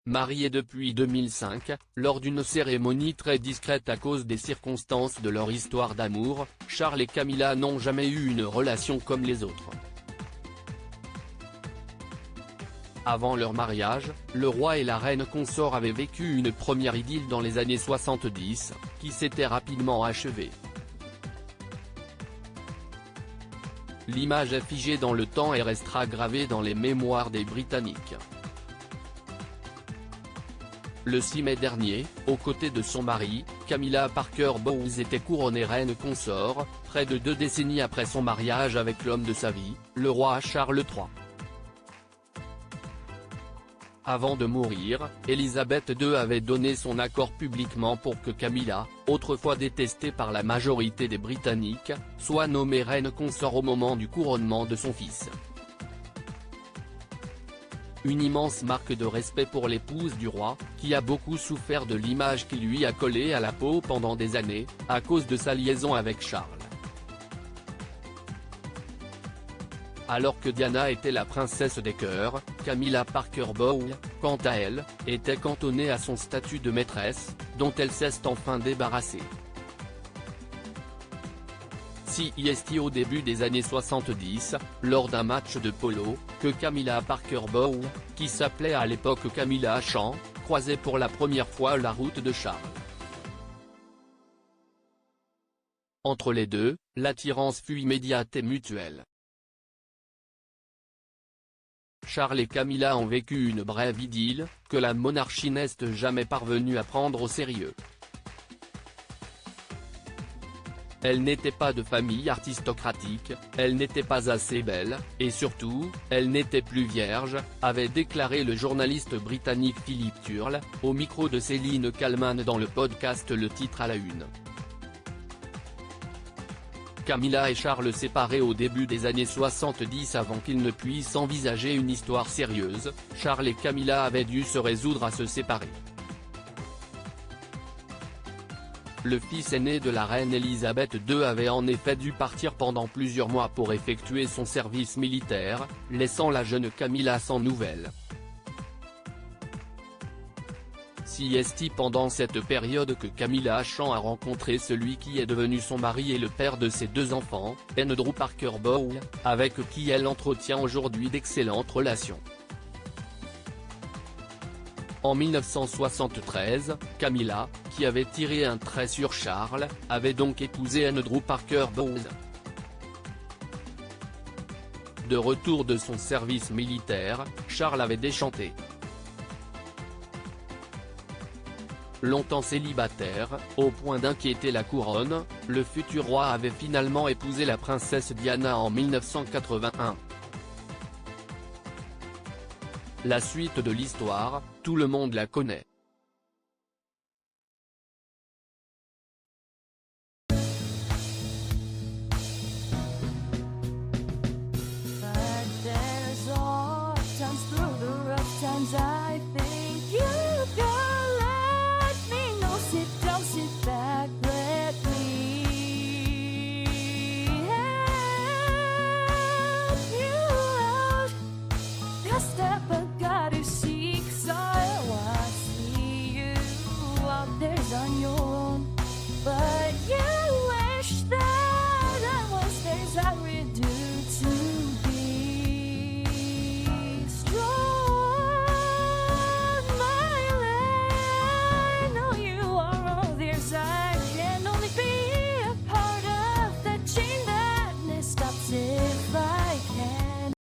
Mariés depuis 2005, lors d'une cérémonie très discrète à cause des circonstances de leur histoire d'amour, Charles et Camilla n'ont jamais eu une relation comme les autres. Avant leur mariage, le roi et la reine consort avaient vécu une première idylle dans les années 70, qui s'était rapidement achevée. L'image est figée dans le temps et restera gravée dans les mémoires des Britanniques. Le 6 mai dernier, aux côtés de son mari, Camilla Parker Bowles était couronnée reine consort, près de 2 décennies après son mariage avec l'homme de sa vie, le roi Charles III. Avant de mourir, Elisabeth II avait donné son accord publiquement pour que Camilla, autrefois détestée par la majorité des Britanniques, soit nommée reine consort au moment du couronnement de son fils. Une immense marque de respect pour l'épouse du roi, qui a beaucoup souffert de l'image qui lui a collé à la peau pendant des années, à cause de sa liaison avec Charles. Alors que Diana était la princesse des cœurs, Camilla Parker Bowles, quant à elle, était cantonnée à son statut de maîtresse, dont elle s'est enfin débarrassée. CEST au début des années 70, lors d'un match de polo, que Camilla Parker Bowles, qui s'appelait à l'époque Camilla Champ, croisait pour la première fois la route de Charles. Entre les deux, l'attirance fut immédiate et mutuelle. Charles et Camilla ont vécu une brève idylle, que la monarchie n'est jamais parvenue à prendre au sérieux. Elle n'était pas de famille aristocratique, elle n'était pas assez belle, et surtout, elle n'était plus vierge, avait déclaré le journaliste britannique Philippe Turle, au micro de Céline Kallmann dans le podcast Le Titre à la Une. Camilla et Charles séparés au début des années 70 avant qu'ils ne puissent envisager une histoire sérieuse, Charles et Camilla avaient dû se résoudre à se séparer. Le fils aîné de la reine Elisabeth II avait en effet dû partir pendant plusieurs mois pour effectuer son service militaire, laissant la jeune Camilla sans nouvelles. CEST pendant cette période que Camilla Champ a rencontré celui qui est devenu son mari et le père de ses 2 enfants, Andrew Parker Bowles, avec qui elle entretient aujourd'hui d'excellentes relations. En 1973, Camilla, qui avait tiré un trait sur Charles, avait donc épousé Andrew Parker Bowles. De retour de son service militaire, Charles avait déchanté. Longtemps célibataire, au point d'inquiéter la couronne, le futur roi avait finalement épousé la princesse Diana en 1981. La suite de l'histoire, tout le monde la connaît.